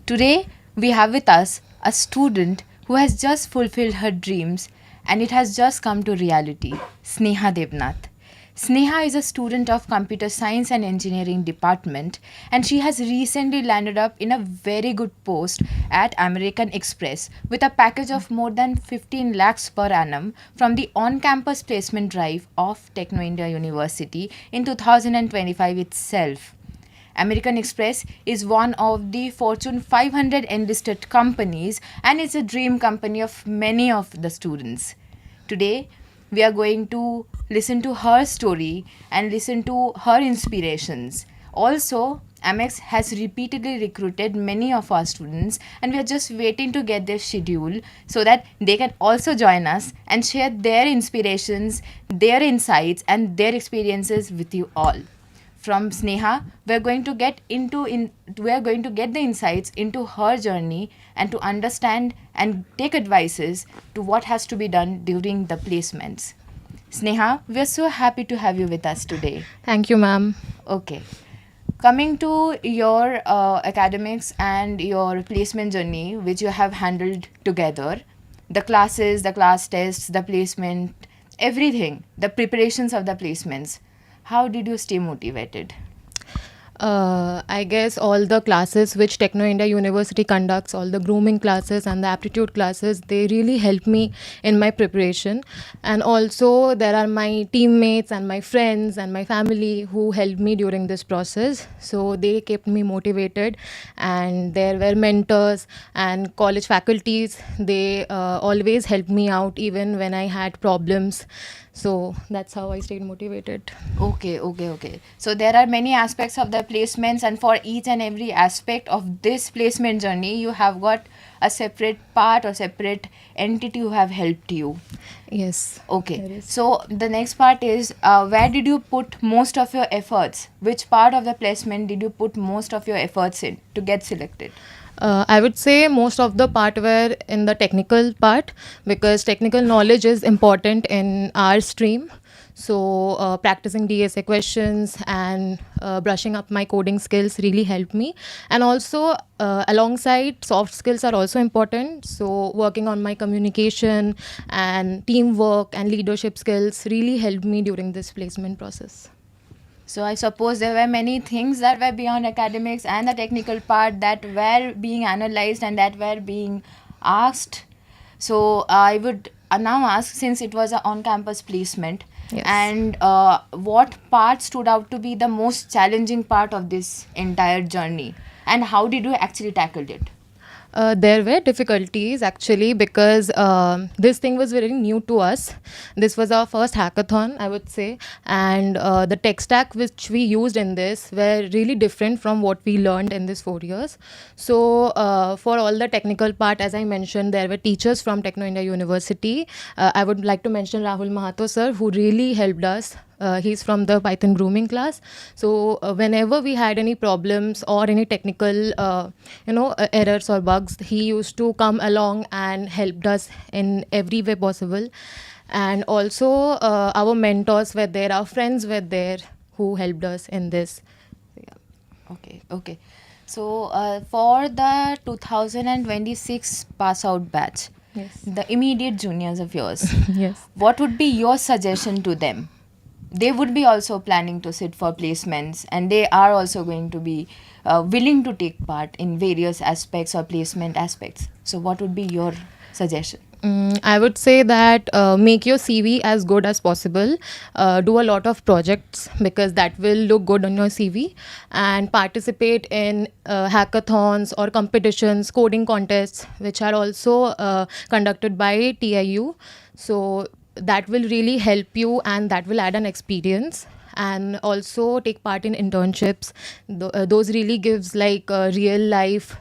Today, we have with us a student who has just fulfilled her dreams and it has just come to reality, Sneha Devnath. Sneha is a student of Computer Science and Engineering Department and she has recently landed up in a very good post at American Express with a package of more than 15 lakhs per annum from the on-campus placement drive of Techno India University in 2025 itself. American Express is one of the Fortune 500 enlisted companies and it's a dream company of many of the students. Today, we are going to listen to her story and listen to her inspirations. Also, Amex has repeatedly recruited many of our students, and we are just waiting to get their schedule so that they can also join us and share their inspirations, their insights, and their experiences with you all. From Sneha, we are going to get the insights into her journey and to understand and take advices to what has to be done during the placements. Sneha, we are so happy to have you with us today. Thank you, ma'am. Okay. Coming to your academics and your placement journey, which you have handled together, the classes, the class tests, the placement, everything, the preparations of the placements, how did you stay motivated? I guess all the classes which Techno India University conducts, all the grooming classes and the aptitude classes, they really help me in my preparation. And also, there are my teammates and my friends and my family who helped me during this process. So, they kept me motivated. And there were mentors and college faculties. They always helped me out even when I had problems. So, that's how I stayed motivated. Okay. So there are many aspects of the placements, and for each and every aspect of this placement journey, you have got a separate part or separate entity who have helped you. Yes. Okay. There is. So the next part is where did you put most of your efforts? Which part of the placement did you put most of your efforts in to get selected? I would say most of the part were in the technical part because technical knowledge is important in our stream. So, practicing DSA questions and brushing up my coding skills really helped me. And also, alongside soft skills are also important. So, working on my communication and teamwork and leadership skills really helped me during this placement process. So I suppose there were many things that were beyond academics and the technical part that were being analyzed and that were being asked. So I would now ask, since it was an on-campus placement, Yes. and what part stood out to be the most challenging part of this entire journey, and how did you actually tackle it? There were difficulties actually because this thing was very new to us. This was our first hackathon, I would say, and the tech stack which we used in this were really different from what we learned in this 4 years. So, for all the technical part, as I mentioned, there were teachers from Techno India University. I would like to mention Rahul Mahato sir, who really helped us. He's from the Python grooming class. So whenever we had any problems or any technical, errors or bugs, he used to come along and helped us in every way possible. And also, our mentors were there, our friends were there who helped us in this. Okay. So for the 2026 pass out batch, Yes. the immediate juniors of yours, Yes. what would be your suggestion to them? They would be also planning to sit for placements and they are also going to be willing to take part in various aspects or placement aspects. So, what would be your suggestion? I would say that make your CV as good as possible. Do a lot of projects because that will look good on your CV, and participate in hackathons or competitions, coding contests, which are also conducted by TIU. So that will really help you, and that will add an experience. And also take part in internships. Those really gives like real life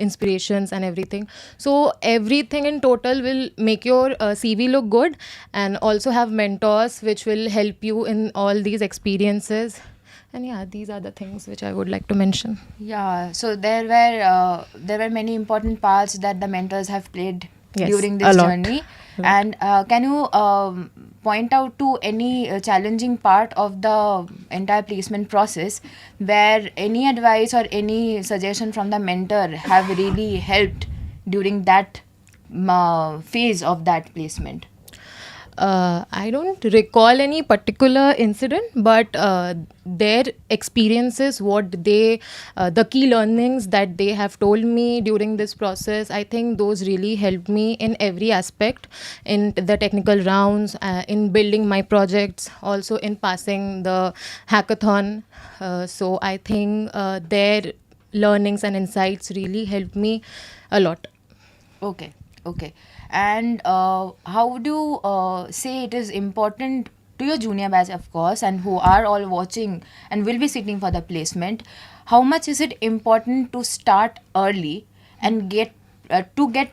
inspirations and everything. So everything in total will make your CV look good, and also have mentors which will help you in all these experiences. And yeah, these are the things which I would like to mention. Yeah, so there were many important parts that the mentors have played Yes, during a this lot. journey. And can you point out to any challenging part of the entire placement process where any advice or any suggestion from the mentor have really helped during that phase of that placement? I don't recall any particular incident, but their experiences, the key learnings that they have told me during this process, I think those really helped me in every aspect, in the technical rounds, in building my projects, also in passing the hackathon. So I think their learnings and insights really helped me a lot. Okay, okay. And how would you say it is important to your junior batch, of course, and who are all watching and will be sitting for the placement? How much is it important to start early and get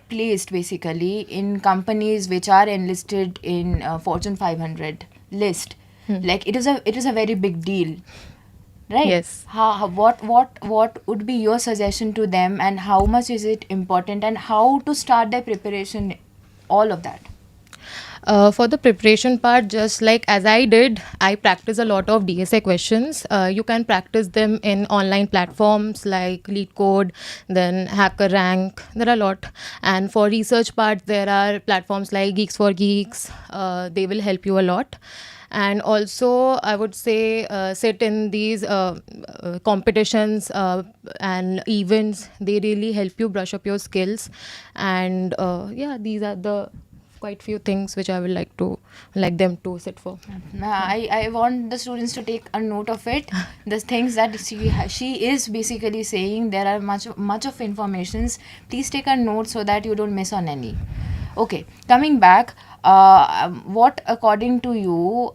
placed basically in companies which are enlisted in Fortune 500 list? Like it is a very big deal, right? Yes. What would be your suggestion to them, and how much is it important, and how to start their preparation, all of that? For the preparation part, just like as I did, I practice a lot of DSA questions. You can practice them in online platforms like LeetCode, then HackerRank. There are a lot. And for research part, there are platforms like Geeks for Geeks. They will help you a lot. And also, I would say sit in these competitions and events. They really help you brush up your skills. And yeah, these are the quite few things which I would like them to sit for. I want the students to take a note of it. The things that she is basically saying, there are much of informations. Please take a note so that you don't miss on any. Okay, coming back, what according to you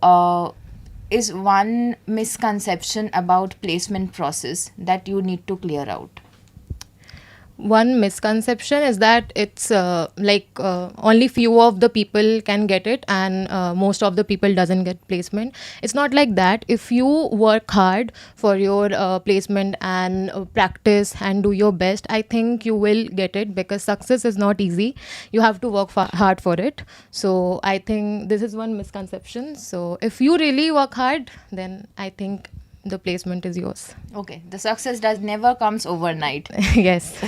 is one misconception about placement process that you need to clear out? One misconception is that it's only few of the people can get it, and most of the people doesn't get placement. It's not like that. If you work hard for your placement and practice and do your best, I think you will get it, because success is not easy. You have to work hard for it. So I think this is one misconception. So if you really work hard, then I think the placement is yours. Okay, the success does never comes overnight. Yes.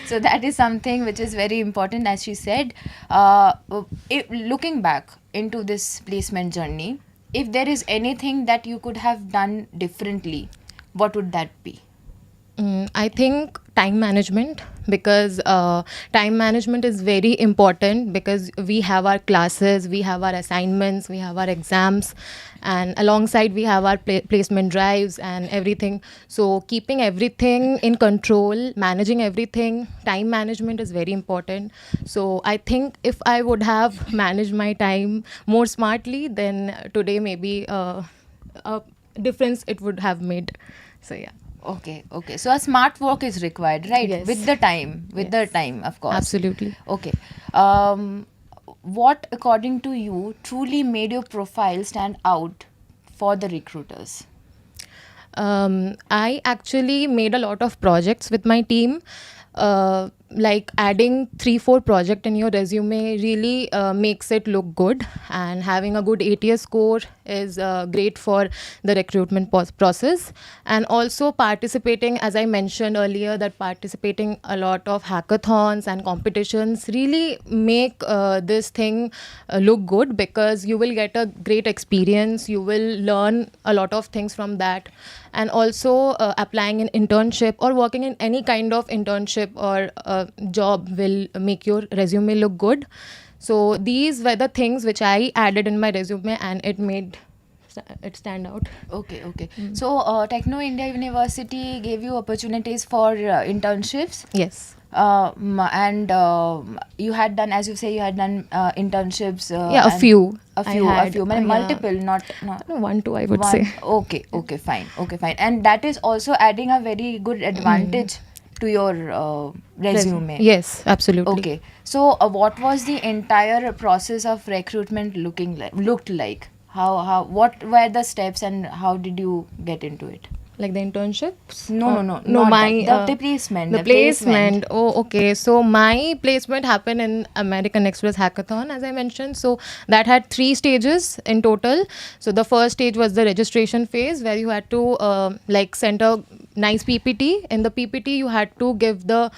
So that is something which is very important, as she said. Looking back into this placement journey, if there is anything that you could have done differently, what would that be? I think time management, because time management is very important, because we have our classes, we have our assignments, we have our exams, and alongside we have our placement drives and everything. So keeping everything in control, managing everything, time management is very important. So I think if I would have managed my time more smartly, then today maybe a difference it would have made. So yeah. Okay, okay. So a smart work is required, right? Yes. With the time, of course. Absolutely. Okay. What, according to you, truly made your profile stand out for the recruiters? I actually made a lot of projects with my team. Like adding 3-4 project in your resume really makes it look good, and having a good ATS score is great for the recruitment process. And also participating, as I mentioned earlier, that participating a lot of hackathons and competitions really make this thing look good, because you will get a great experience, you will learn a lot of things from that. And also applying an internship or working in any kind of internship or job will make your resume look good. So these were the things which I added in my resume, and it made it stand out. Okay, okay. So Techno India University gave you opportunities for internships. Yes. And you had done, as you say, you had done internships. Yeah, a and few. A few, Yeah. multiple, not No, 1-2 I would one. say. Okay, okay, fine, okay, fine. And that is also adding a very good advantage to your resume. Yes, absolutely. Okay. So what was the entire process of recruitment looked like? How what were the steps, and how did you get into it? Like the internships? No, Or, no, no, no, not that. my The placement. the The placement. placement. Oh, okay. So my placement happened in American Express Hackathon, as I mentioned. So that had 3 stages in total. So the first stage was the registration phase, where you had to like send a nice PPT. In the PPT, you had to give the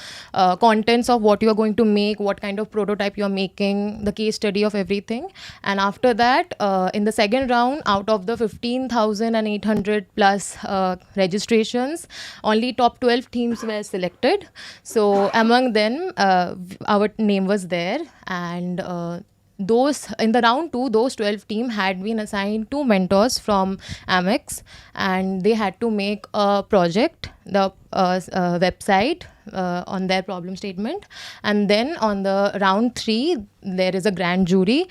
contents of what you are going to make, what kind of prototype you are making, the case study of everything. And after that, in the second round, out of the 15,800 plus registrations, only top 12 teams were selected. So among them, our name was there. And those in the round two, those 12 team had been assigned two mentors from Amex, and they had to make a project, the website on their problem statement. And then on the round three, there is a grand jury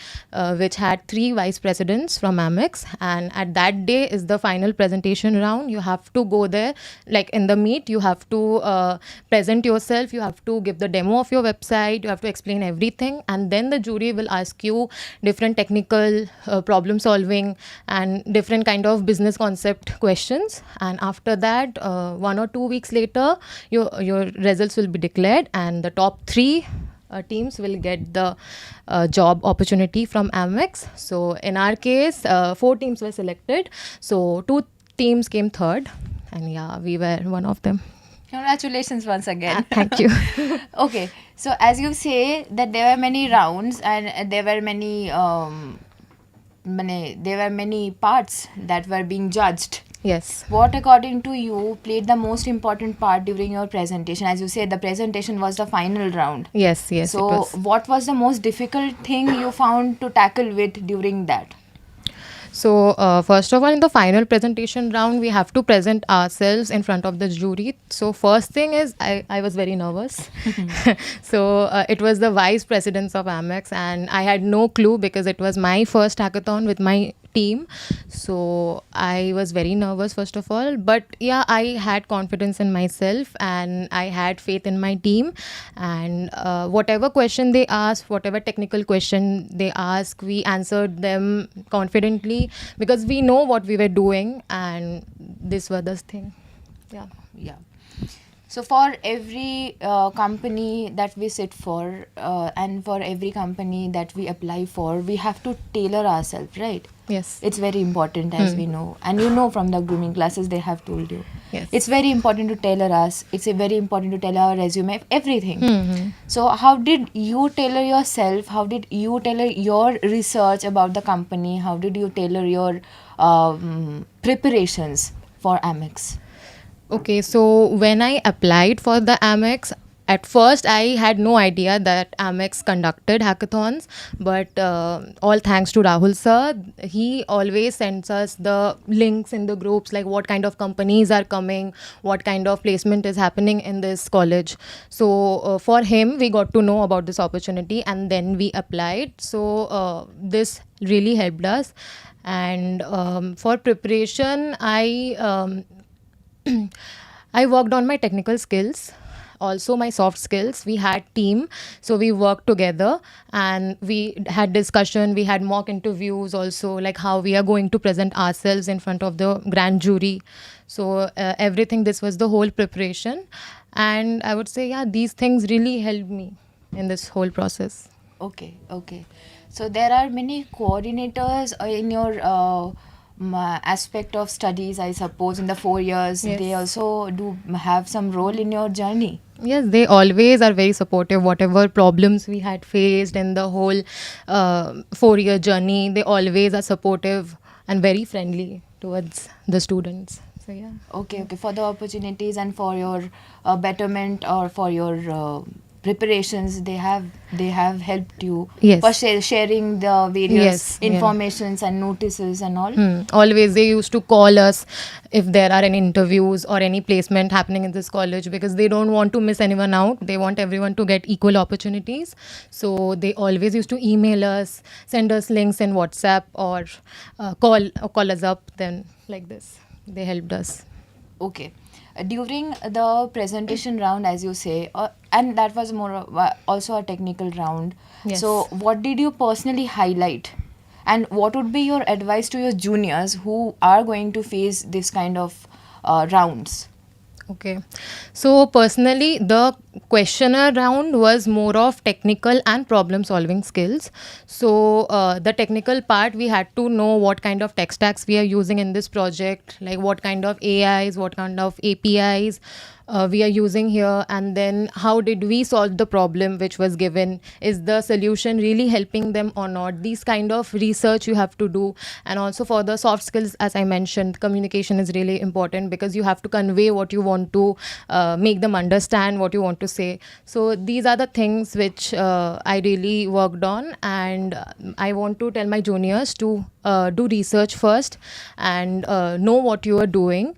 which had three vice presidents from Amex, and at that day is the final presentation round. You have to go there, like in the meet, you have to present yourself, you have to give the demo of your website, you have to explain everything, and then the jury will ask you different technical problem solving and different kind of business concept questions. And after that, 1 or 2 weeks later, your results will be declared, and the top three teams will get the job opportunity from Amex. So in our case, 4 teams were selected. So 2 teams came third, and yeah, we were one of them. Congratulations once again. Thank you. Okay, so as you say that there were many rounds and there were many there were many parts that were being judged. Yes. What, according to you, played the most important part during your presentation? As you said, the presentation was the final round. Yes, yes. it So, was. what was the most difficult thing you found to tackle with during that? So, first of all, in the final presentation round, we have to present ourselves in front of the jury. So, first thing is, I was very nervous. So, it was the vice presidents of Amex, and I had no clue because it was my first hackathon with my team. So, I was very nervous, first of all. But yeah, I had confidence in myself and I had faith in my team. And whatever question they asked, whatever technical question they asked, we answered them confidently because we know what we were doing, and this was the thing. Yeah. Yeah. So for every company that we sit for and for every company that we apply for, we have to tailor ourselves, right? Yes. It's very important, as we know. And you know from the grooming classes, they have told you. Yes. It's very important to tailor us. It's very important to tailor our resume, everything. So how did you tailor yourself? How did you tailor your research about the company? How did you tailor your preparations for Amex? Okay, so when I applied for the Amex, at first I had no idea that Amex conducted hackathons, but all thanks to Rahul sir, he always sends us the links in the groups, like what kind of companies are coming, what kind of placement is happening in this college. So for him, we got to know about this opportunity and then we applied. So this really helped us. And for preparation, I worked on my technical skills, also my soft skills. We had team, so we worked together and we had discussion. We had mock interviews also, like how we are going to present ourselves in front of the grand jury. So everything, this was the whole preparation. And I would say, yeah, these things really helped me in this whole process. Okay. So there are many coordinators in your aspect of studies, I suppose, in the 4 years. Yes. They also do have some role in your journey. Yes, they always are very supportive. Whatever problems we had faced in the whole 4-year journey, they always are supportive and very friendly towards the students. So yeah. Okay. For the opportunities and for your betterment or for your preparations, they have helped you. Yes. For sharing the various Yes, yeah. informations and notices and all. Always they used to call us if there are any interviews or any placement happening in this college, because they don't want to miss anyone out. They want everyone to get equal opportunities. So they always used to email us, send us links in WhatsApp, or call us up. Then like this, they helped us. Okay. During the presentation round, as you say, and that was also a technical round. Yes. So what did you personally highlight? And what would be your advice to your juniors who are going to face this kind of rounds? Okay. So personally, the questionnaire round was more of technical and problem solving skills. So the technical part, we had to know what kind of tech stacks we are using in this project, like what kind of AIs, what kind of APIs we are using here, and then how did we solve the problem which was given. Is the solution really helping them or not? These kind of research you have to do. And also for the soft skills, as I mentioned, communication is really important because you have to convey what you want to, make them understand what you want to say. So these are the things which I really worked on, and I want to tell my juniors to do research first and know what you are doing,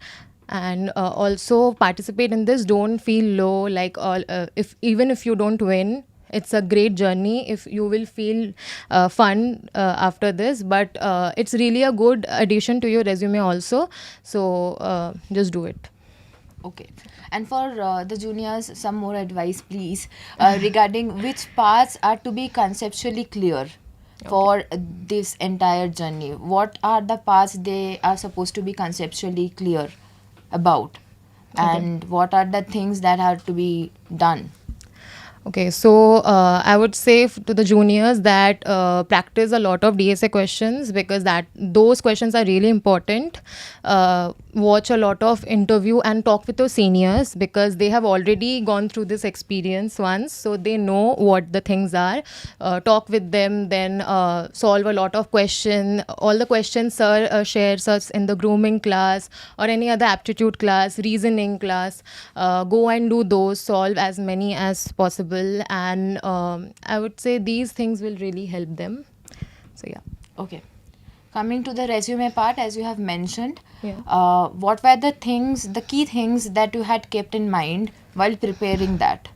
and also participate in this. Don't feel low, like if even if you don't win, it's a great journey. If you will feel fun after this, but it's really a good addition to your resume also. So just do it. Okay. And for the juniors, some more advice, please, regarding which parts are to be conceptually clear for this entire journey. What are the parts they are supposed to be conceptually clear about? And what are the things that are to be done? Okay, so I would say to the juniors that practice a lot of DSA questions, because that those questions are really important. Watch a lot of interview and talk with your seniors, because they have already gone through this experience once, so they know what the things are. Talk with them, then solve a lot of questions. All the questions sir shares us in the grooming class or any other aptitude class, reasoning class. Go and do those, solve as many as possible, and I would say these things will really help them. So yeah. Okay. Coming to the resume part, as you have mentioned, Yeah. what were the things, the key things that you had kept in mind while preparing that?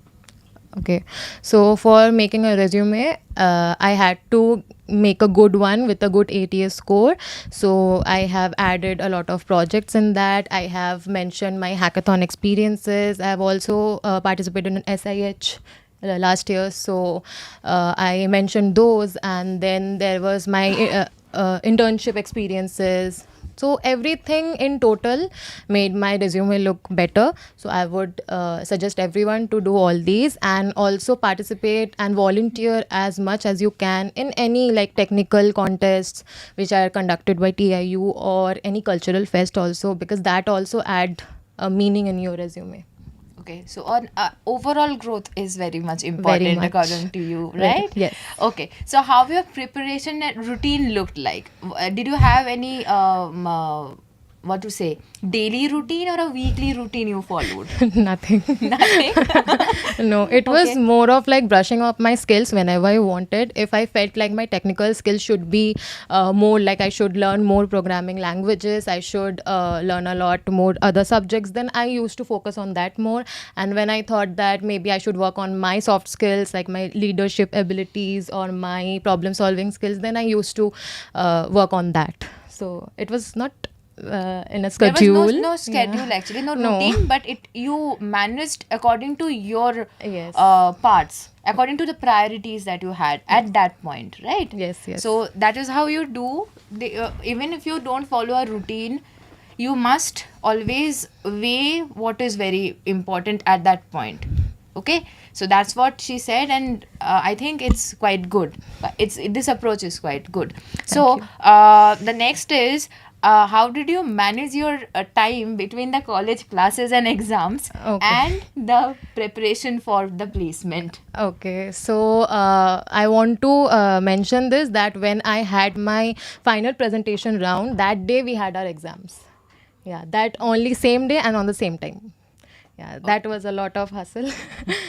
Okay, so for making a resume, I had to make a good one with a good ATS score. So I have added a lot of projects in that. I have mentioned my hackathon experiences. I have also participated in SIH last year. So I mentioned those, and then there was my internship experiences. So everything in total made my resume look better. So I would suggest everyone to do all these, and also participate and volunteer as much as you can in any like technical contests which are conducted by TIU, or any cultural fest also, because that also add a meaning in your resume. Okay, so on overall growth is very much Very important much. according to you, Very- right? yes. Okay, so how your preparation and routine looked like? Did you have any what to say, daily routine or a weekly routine you followed? Nothing. Nothing. No, it was Okay. more of like brushing up my skills whenever I wanted. If I felt like my technical skills should be more, like I should learn more programming languages, I should learn a lot more other subjects, then I used to focus on that more. And when I thought that maybe I should work on my soft skills, like my leadership abilities or my problem solving skills, then I used to work on that. So it was not in a There was schedule. no schedule actually, no No. routine, but it you managed according to your Yes. parts, according to the priorities that you had at that point, right? Yes, yes. So that is how you do. Even if you don't follow a routine, you must always weigh what is very important at that point. Okay, so that's what she said, and I think it's quite good. It's this approach is quite good. So you. the next is, how did you manage your time between the college classes and exams Okay. and the preparation for the placement? Okay, so I want to mention this, that when I had my final presentation round, that day we had our exams. Yeah, that only same day and on the same time. Yeah, that was a lot of hustle.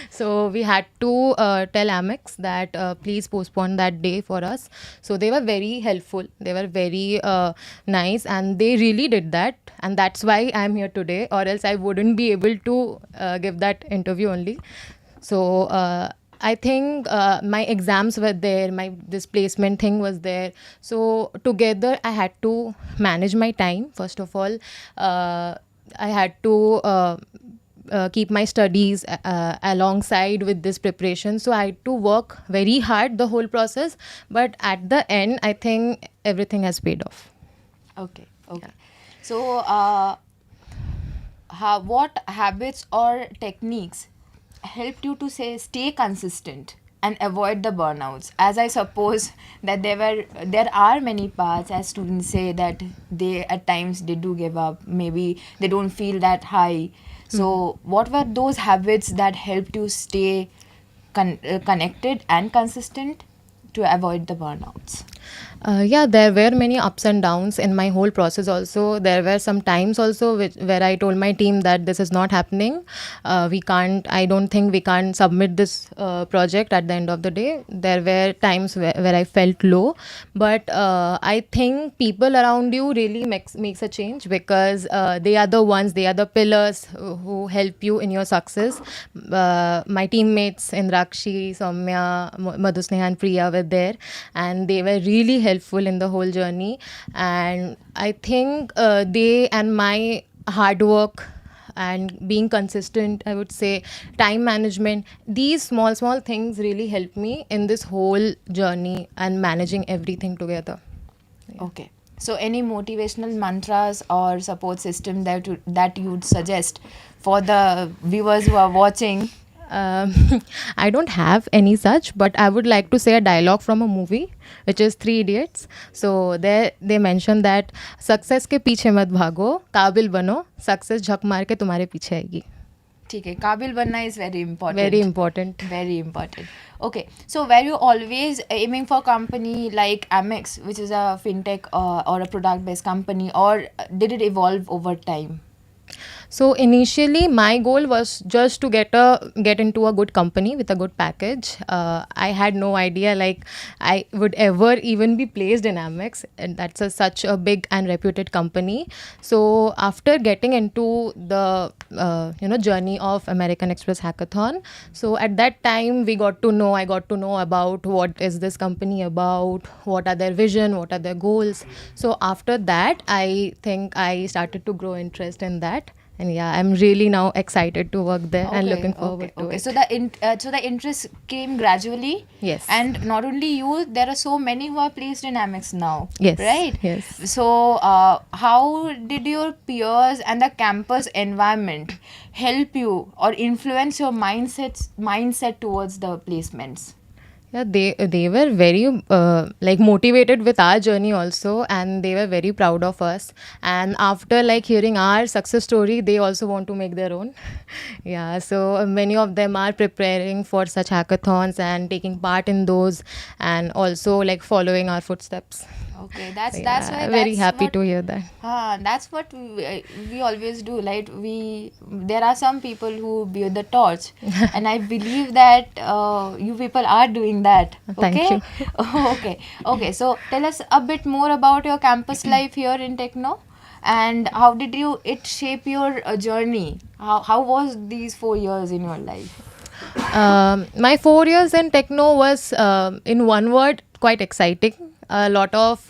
So we had to tell Amex that please postpone that day for us. So they were very helpful. They were very nice, and they really did that. And that's why I'm here today, or else I wouldn't be able to give that interview only. So I think my exams were there, my displacement thing was there. So together I had to manage my time. First of all, I had to keep my studies alongside with this preparation. So I had to work very hard the whole process. But at the end, I think everything has paid off. Okay. So what habits or techniques helped you to say stay consistent and avoid the burnouts? As I suppose that there are many paths, as students say that they at times they do give up, maybe they don't feel that high. So what were those habits that helped you stay connected and consistent to avoid the burnouts? Yeah, there were many ups and downs in my whole process. Also, there were some times also where I told my team that this is not happening. We can't. I don't think we can submit this project at the end of the day. There were times where I felt low, but I think people around you really makes a change, because they are the ones, they are the pillars who help you in your success. My teammates Indrakshi, Soumya, Madhu, Sneha and Priya were there, and they were really helpful in the whole journey. And I think they and my hard work and being consistent, I would say, time management, these small things really helped me in this whole journey and managing everything together. Okay. So, any motivational mantras or support system that you'd suggest for the viewers who are watching? Um, I don't have any such, but I would like to say a dialogue from a movie, which is Three Idiots. So there they mention that success के पीछे मत भागो, काबिल बनो, success झक मार के तुम्हारे पीछे आएगी. ठीक है, काबिल बनना is very important. Very important. Very important. Okay, so were you always aiming for company like Amex, which is a fintech or a product-based company, or did it evolve over time? So initially, my goal was just to get into a good company with a good package. I had no idea like I would ever even be placed in Amex, and that's such a big and reputed company. So after getting into the journey of American Express Hackathon, so at that time I got to know about what is this company about, what are their vision, what are their goals. So after that, I think I started to grow interest in that. And yeah, I'm really now excited to work there and looking forward to it. So the interest came gradually. Yes. And not only you, there are so many who are placed in Amex now. Yes. Right. Yes. So how did your peers and the campus environment help you or influence your mindset towards the placements? Yeah, they were very motivated with our journey also, and they were very proud of us. And after like hearing our success story, they also want to make their own. Yeah, so many of them are preparing for such hackathons and taking part in those, and also like following our footsteps. Okay, So, that's yeah, why very that's happy what, to hear that. that's what we always do. Like there are some people who bear the torch, and I believe that you people are doing that. Thank Okay? you. Okay. So tell us a bit more about your campus life here in Techno, and how did it shape your journey? How was these 4 years in your life? My 4 years in Techno was, in one word, quite exciting. A lot of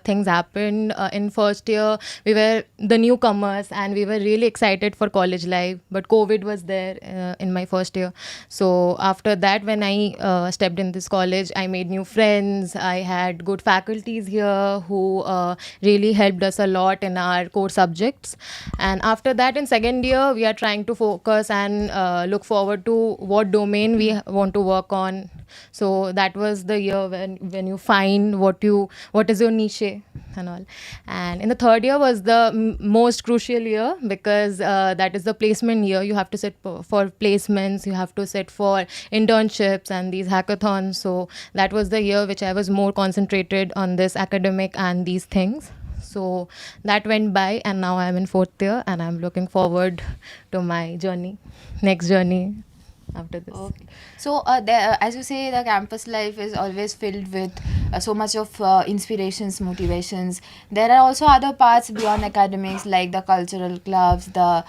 things happened. In first year, we were the newcomers and we were really excited for college life. But COVID was there in my first year. So after that, when I stepped in this college, I made new friends. I had good faculties here who really helped us a lot in our core subjects. And after that, in second year, we are trying to focus and look forward to what domain we want to work on. So that was the year when you find what is your niche and all. And in the third year was the most crucial year, because that is the placement year. You have to sit for placements, you have to sit for internships and these hackathons. So that was the year which I was more concentrated on this academic and these things. So that went by, and now I'm in fourth year, and I'm looking forward to my next journey after this. Okay. So, as you say, the campus life is always filled with so much of inspirations, motivations. There are also other parts beyond academics, like the cultural clubs, the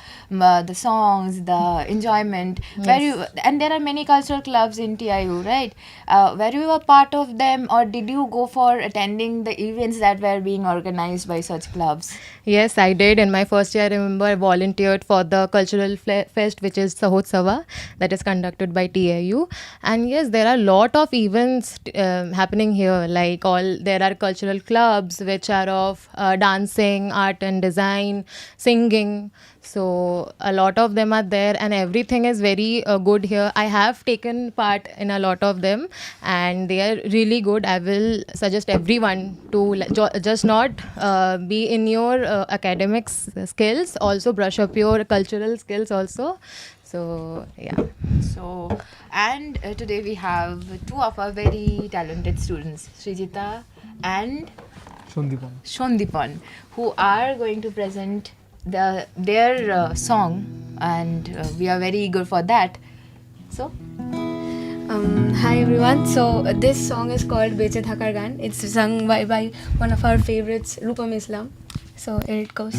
songs, the enjoyment. Yes. And there are many cultural clubs in TIU, right? Were you a part of them, or did you go for attending the events that were being organized by such clubs? Yes, I did. In my first year, I remember I volunteered for the cultural fest, which is Sahotsava, that is conducted by TAU. And yes, there are a lot of events happening here, like there are cultural clubs which are of dancing, art and design, singing. So a lot of them are there, and everything is very good here. I have taken part in a lot of them, and they are really good. I will suggest everyone to just not be in your academics skills, also brush up your cultural skills also. So yeah. So, and today we have two of our very talented students, Srijita and Shondipan, who are going to present their song, and we are very eager for that. So, Hi everyone. So this song is called Beche Thakar Gan. It's sung by one of our favorites, Rupam Islam. So here it goes.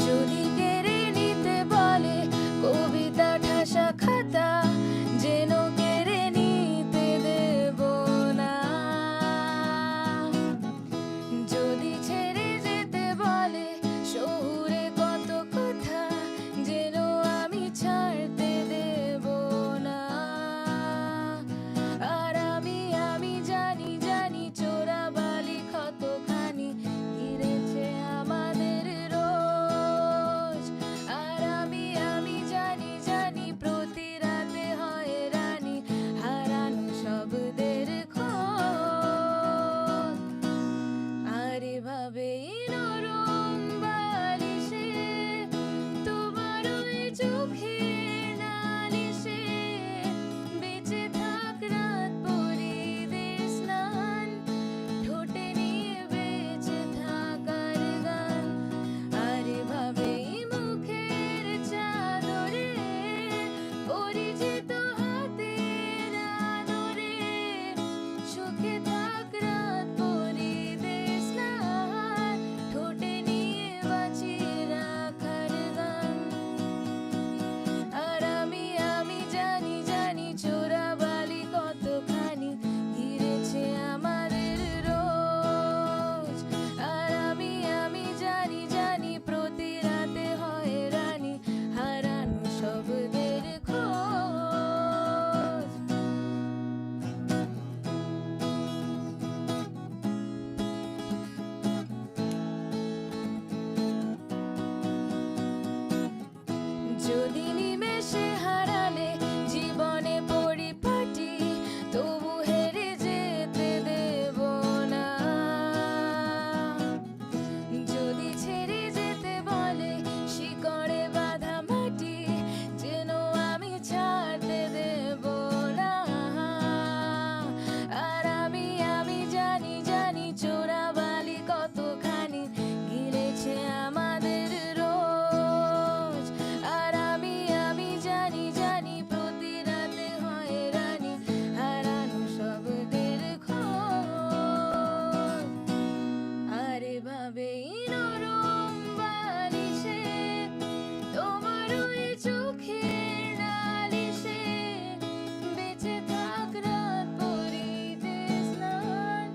যদি কেড়ে নিতে বলে কবিতা ঠাসা খাতা, যেন কেড়ে নিতে দেব না। যদি ছেড়ে যেতে বলে শহুরে কত কথা, যেন আমি ছাড়তে দেব না। আর আমি জানি চোরা বালি কতখানি ঘিরেছে আমাদের রোজ। আর আমি জানি প্রতি রাতে হয় রানী, হারানো শব্দের খোঁজ। আর এভাবেই নরম বালিশে তোমার ওই চোখের নালিশে বেঁচে থাক রাত পরিদের স্নান, ঠোঁটে নিয়ে বেঁচে থাকার গান। আর এভাবেই মুখের চাদরে পরিচিত হাতের আদরে সুখে থাক রাত পরিদের স্নান, ঠোঁটে নিয়ে বাঁচিয়ে রাখার গান। আর আমি জানি চোরা বালি কতখানি ঘিরেছে আমাদের রোজ। আর আমি জানি প্রতি রাতে হয় রানী, হারানো শব্দের খোঁজ। যদি নিমেষে হারালে জীবনে পরিপাটি, তবু হেরে যেতে দেব না। যদি ছেড়ে যেতে বলে শিকড়ে বাঁধা মাটি, যেন আমি ছাড়তে দেব না। আর আমি জানি চোরা বালি কতখানি ঘিরেছে আমাদের রোজ। আর আমি জানি প্রতি রাতে হয় রানী, হারানো শব্দের খোঁজ। আর এভাবেই নরম বালিশে তোমার ওই চোখের নালিশে বেঁচে থাক রাত পরিদের স্নান,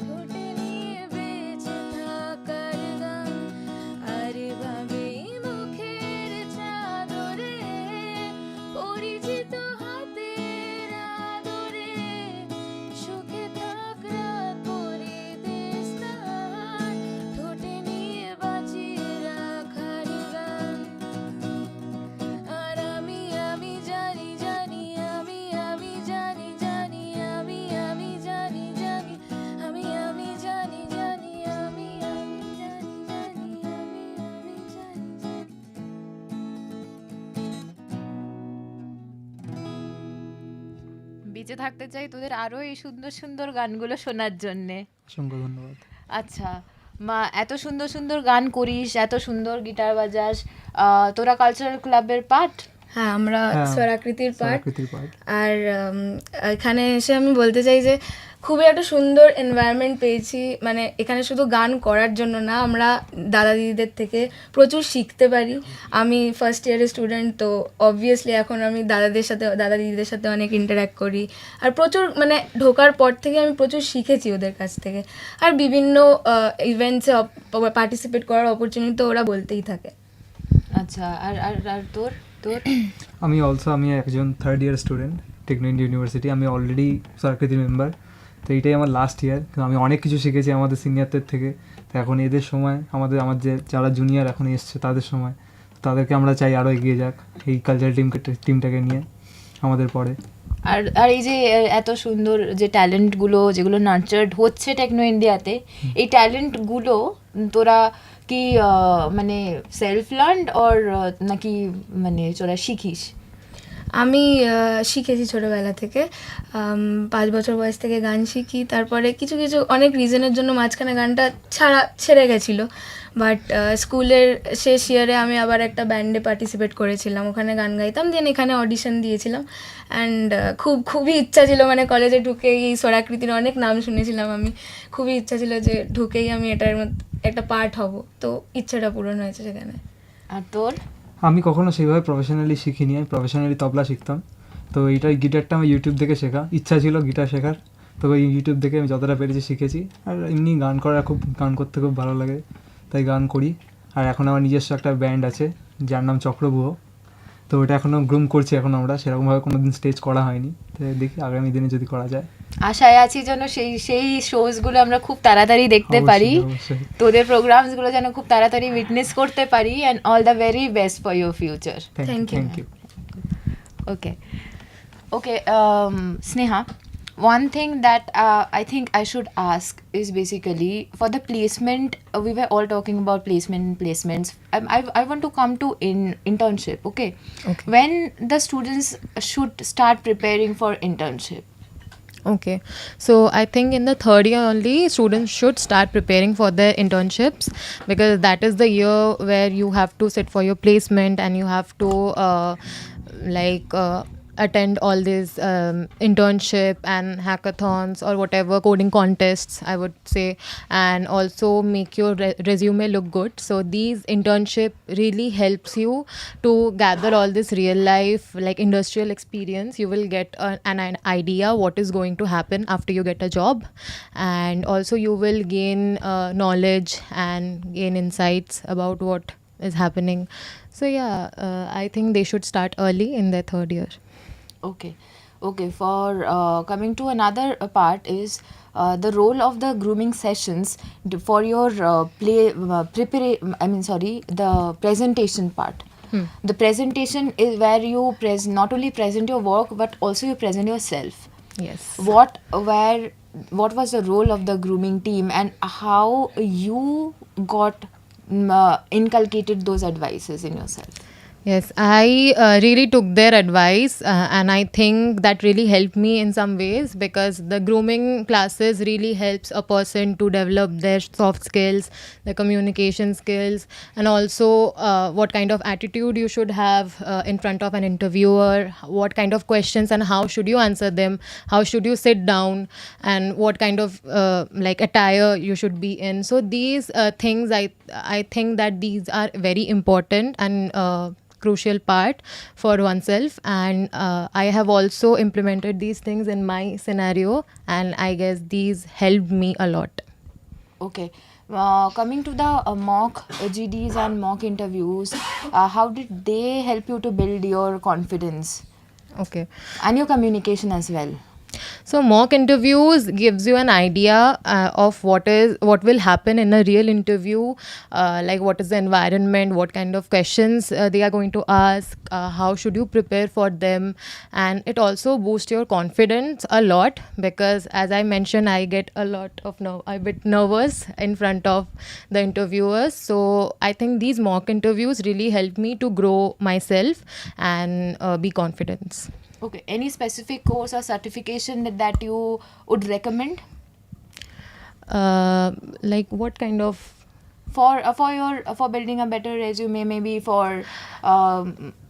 ঠোঁটে নিয়ে বেঁচে থাকার গান। আর এভাবেই মুখের চাদরে পরিচিত হাতের আদরে সুখে থাক রাত পরিদের স্নান, ঠোঁটে নিয়ে বাঁচিয়ে রাখার গান। আর আমি জানি আমি জানি আমি জানি বেঁচে থাকতে চাই তোদের আরও এই সুন্দর সুন্দর গানগুলো শোনার জন্যে। অসংখ্য ধন্যবাদ। আচ্ছা মা, এত সুন্দর সুন্দর গান করিস, এত সুন্দর গিটার বাজাস, তোরা কালচারাল ক্লাবের পার্ট? হ্যাঁ, আমরা হ্যাঁ, স্বরাকৃতির পার্ট। স্বরাকৃতির part। আর এখানে এসে আমি বলতে চাই যে খুবই একটা সুন্দর এনভায়রনমেন্ট পেয়েছি, মানে এখানে শুধু গান করার জন্য না, আমরা দাদা দিদিদের থেকে প্রচুর শিখতে পারি। আমি ফার্স্ট ইয়ারের স্টুডেন্ট, তো অবভিয়াসলি এখন আমি দাদা দিদিদের সাথে অনেক ইন্টারাক্ট করি, আর প্রচুর মানে ঢোকার পর থেকে আমি প্রচুর শিখেছি ওদের কাছ থেকে। আর বিভিন্ন ইভেন্টসে পার্টিসিপেট করার অপরচুনিটি ওরা বলতেই থাকে। আচ্ছা, আর আর আর তোর তোর আমি একজন third year student, Techno University. আমি অলরেডি স্বরাকৃতির মেম্বার, তো এইটাই আমার লাস্ট ইয়ার। আমি অনেক কিছু শিখেছি আমাদের সিনিয়রদের থেকে। তো এখন এদের সময় আমার যে যারা জুনিয়র এখন এসছে তাদের সময়, তাদেরকে আমরা চাই আরও এগিয়ে যাক এই কালচারাল টিমটাকে নিয়ে আমাদের পরে। আর আর এই যে এত সুন্দর যে ট্যালেন্টগুলো যেগুলো নার্চার্ড হচ্ছে টেকনো ইন্ডিয়াতে, এই ট্যালেন্টগুলো তোরা কি মানে সেলফ লার্নড অর নাকি মানে তোরা শিখিস? আমি শিখেছি ছোটোবেলা থেকে, 5 বছর বয়স থেকে গান শিখি। তারপরে কিছু কিছু অনেক রিজনের জন্য মাঝখানে গানটা ছেড়ে গেছিলো, বাট স্কুলের শেষ ইয়ারে আমি আবার একটা ব্যান্ডে পার্টিসিপেট করেছিলাম, ওখানে গান গাইতাম। দেন এখানে অডিশন দিয়েছিলাম, অ্যান্ড খুবই ইচ্ছা ছিল, মানে কলেজে ঢুকেই এই স্বরাকৃতির অনেক নাম শুনেছিলাম আমি, খুবই ইচ্ছা ছিল যে ঢুকেই আমি এটার মধ্যে একটা পার্ট হব। তো ইচ্ছাটা পূরণ হয়েছে সেখানে। আর তোর? আমি কখনো সেইভাবে প্রফেশনালি শিখিনি, আমি প্রফেশনালি তবলা শিখতাম। তো এইটাই গিটারটা আমার ইউটিউব থেকে শেখা, ইচ্ছা ছিল গিটার শেখার, তো ওই ইউটিউব থেকে আমি যতটা পেরেছি শিখেছি। আর এমনি গান করতে খুব ভালো লাগে, তাই গান করি। আর এখন আমার নিজস্ব একটা ব্যান্ড আছে যার নাম চক্রবুহ, তো ওটা এখনও গ্রুম করছি। এখন আমরা সেরকমভাবে কোনো দিন স্টেজ করা হয়নি, তো দেখি আগামী দিনে যদি করা যায়। আশায় আছি যেন সেই শোজগুলো আমরা খুব তাড়াতাড়ি দেখতে পারি, অবশ্যই। তোদের প্রোগ্রামসগুলো যেন খুব তাড়াতাড়ি উইটনেস করতে পারি। And all the very best for your future. Thank you. Thank you. Okay, Sneha, one thing that I think I should ask is basically for the placement. We were all talking about placements. I want to come to internship. Okay, when the students should start preparing for internship? Okay, so I think in the third year only students should start preparing for their internships, because that is the year where you have to sit for your placement and you have to attend all these internship and hackathons or whatever coding contests, I would say, and also make your resume look good. So these internship really helps you to gather all this real life like industrial experience. You will get an idea what is going to happen after you get a job, and also you will gain knowledge and gain insights about what is happening. So yeah, I think they should start early in their third year. Okay. For coming to another part is the role of the grooming sessions for your the presentation part. The presentation is where you not only present your work but also you present yourself. Yes. What was the role of the grooming team and how you got inculcated those advices in yourself? Yes, I really took their advice, and I think that really helped me in some ways, because the grooming classes really helps a person to develop their soft skills, their communication skills, and also what kind of attitude you should have in front of an interviewer, what kind of questions and how should you answer them, how should you sit down, and what kind of like attire you should be in. So these things, I think that these are very important and crucial part for oneself, and I have also implemented these things in my scenario, and I guess these helped me a lot. Okay. Coming to the mock GDs and mock interviews, how did they help you to build your confidence Okay. and your communication as well? So mock interviews gives you an idea of what will happen in a real interview, like what is the environment, what kind of questions they are going to ask, how should you prepare for them, and it also boosts your confidence a lot, because as I mentioned, I get a bit nervous in front of the interviewers. So I think these mock interviews really help me to grow myself and be confident. Okay. Any specific course or certification that you would recommend? Like what kind of for building a better resume, maybe for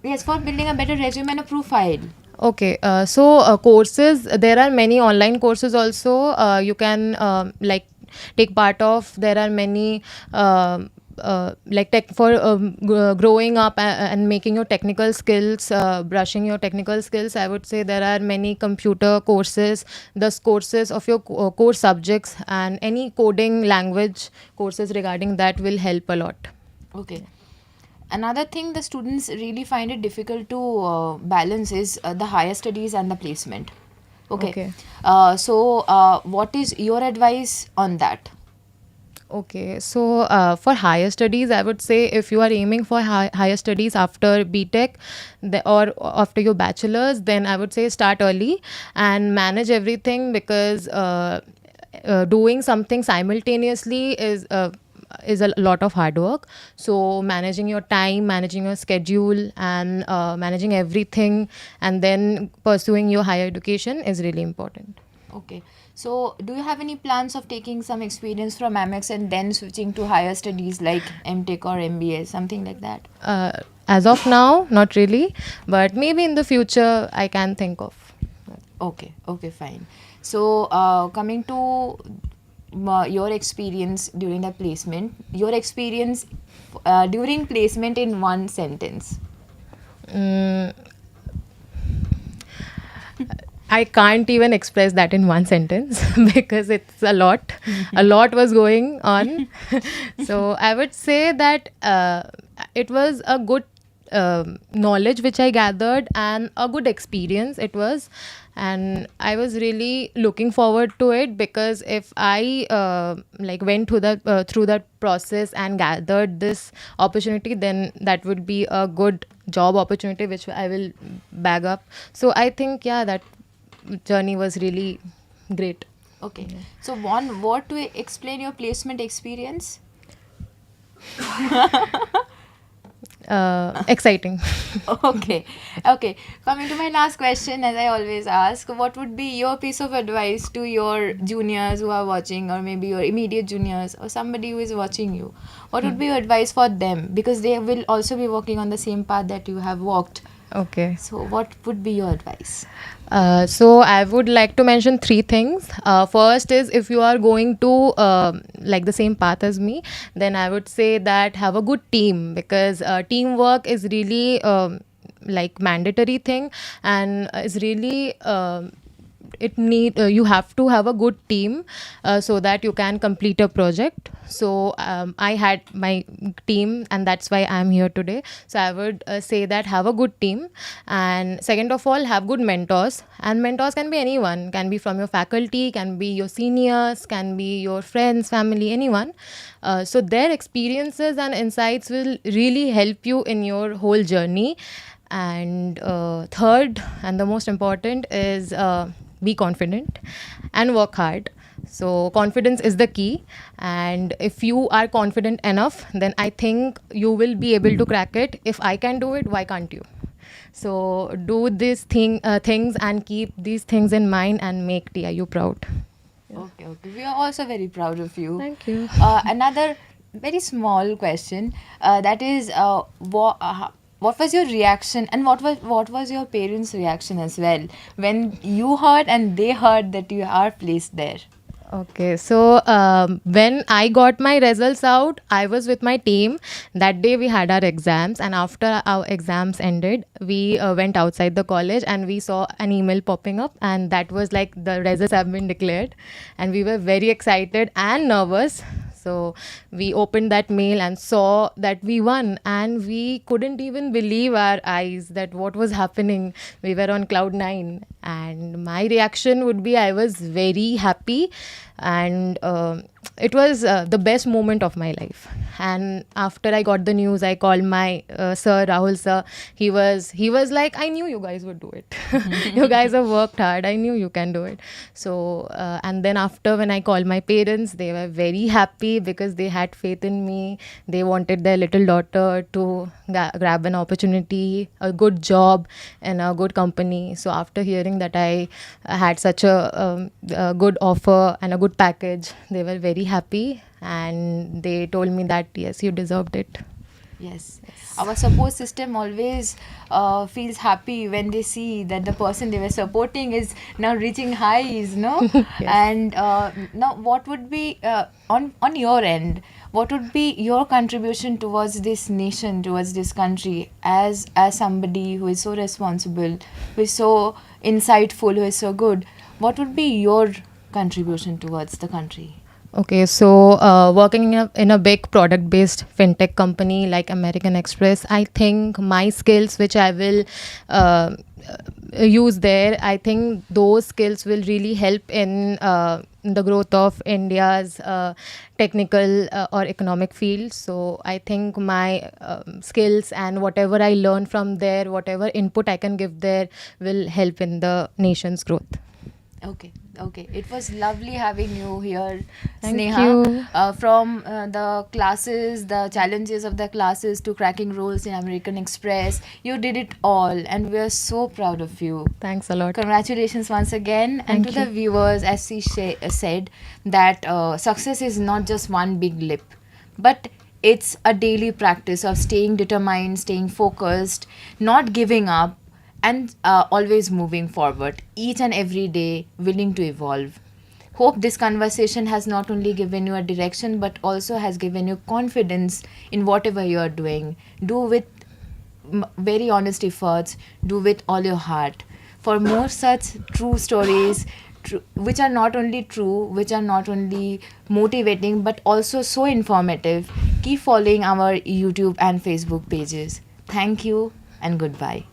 yes, for building a better resume and a profile. Okay, courses, there are many online courses also you can like take part of. There are many like tech for growing up and making your technical skills, brushing your technical skills. I would say there are many computer courses, the courses of your core subjects, and any coding language courses regarding that will help a lot. Okay. Another thing the students really find it difficult to balance is the higher studies and the placement. Okay. Okay. What is your advice on that? Okay, so for higher studies, I would say if you are aiming for higher studies after BTech or after your bachelor's, then I would say start early and manage everything, because doing something simultaneously is a lot of hard work. So managing your time, managing your schedule, and managing everything, and then pursuing your higher education is really important. Okay. So, do you have any plans of taking some experience from Amex and then switching to higher studies like MTech or MBA, something like that? As of now, not really, but maybe in the future I can think of. Okay, okay, fine. So, coming to your experience during the placement, your experience during placement in one sentence. Mm, I can't even express that in one sentence because it's a lot. A lot was going on. So I would say that it was a good knowledge which I gathered and a good experience it was. And I was really looking forward to it, because if I like went through that process and gathered this opportunity, then that would be a good job opportunity which I will bag up. So I think, yeah, that journey was really great. Okay. So, one word to explain your placement experience? Exciting. Okay. Okay. Coming to my last question, as I always ask, what would be your piece of advice to your juniors who are watching, or maybe your immediate juniors, or somebody who is watching you? What would be your advice for them? Because they will also be walking on the same path that you have walked. Okay. So, what would be your advice? So I would like to mention three things. First is, if you are going to like the same path as me, then I would say that have a good team, because teamwork is really like mandatory thing, and is really you have to have a good team so that you can complete a project. So I had my team, and that's why I'm here today. So I would say that have a good team, and second of all, have good mentors. And mentors can be anyone, can be from your faculty, can be your seniors, can be your friends, family, anyone. So their experiences and insights will really help you in your whole journey. And third, and the most important, is be confident and work hard. So confidence is the key, and if you are confident enough, then I think you will be able to crack it. If I can do it, why can't you? So do things and keep these things in mind and make TIU proud. Okay, okay. We are also very proud of you. Thank you. Another very small question, that is, what was your reaction, and what was your parents' reaction as well when you heard and they heard that you are placed there? Okay, so when I got my results out, I was with my team. That day we had our exams, and after our exams ended, we went outside the college and we saw an email popping up, and that was like the results have been declared, and we were very excited and nervous. So we opened that mail and saw that we won, and we couldn't even believe our eyes that what was happening. We were on cloud nine, and my reaction would be I was very happy, and it was the best moment of my life. And after I got the news, I called my sir, Rahul sir. He was like, I knew you guys would do it. You guys have worked hard. I knew you can do it. So and then after, when I called my parents, they were very happy because they had faith in me. They wanted their little daughter to grab an opportunity, a good job in a good company. So after hearing that I had such a good offer and a good good package. They were very happy and they told me that yes, you deserved it. Yes. Our support system always feels happy when they see that the person they were supporting is now reaching highs, no? And now, what would be on your end? What would be your contribution towards this nation, towards this country, as somebody who is so responsible, who is so insightful, who is so good? What would be your contribution towards the country? Okay, so working in a big product based fintech company like American Express, I think my skills, which I will use there, I think those skills will really help in the growth of India's technical or economic field. So I think my skills and whatever I learn from there, whatever input I can give there, will help in the nation's growth. Okay, okay. It was lovely having you here, Thank Sneha. you. From the classes, the challenges of the classes to cracking roles in American Express, you did it all, and we are so proud of you. Thanks a lot. Congratulations once again. And Thank to the viewers, as she said, that success is not just one big leap, but it's a daily practice of staying determined, staying focused, not giving up, and always moving forward, each and every day, willing to evolve. Hope this conversation has not only given you a direction but also has given you confidence in whatever you are doing. Do with very honest efforts, do with all your heart. For more such true stories, which are not only true, which are not only motivating but also so informative, keep following our YouTube and Facebook pages. Thank you and goodbye.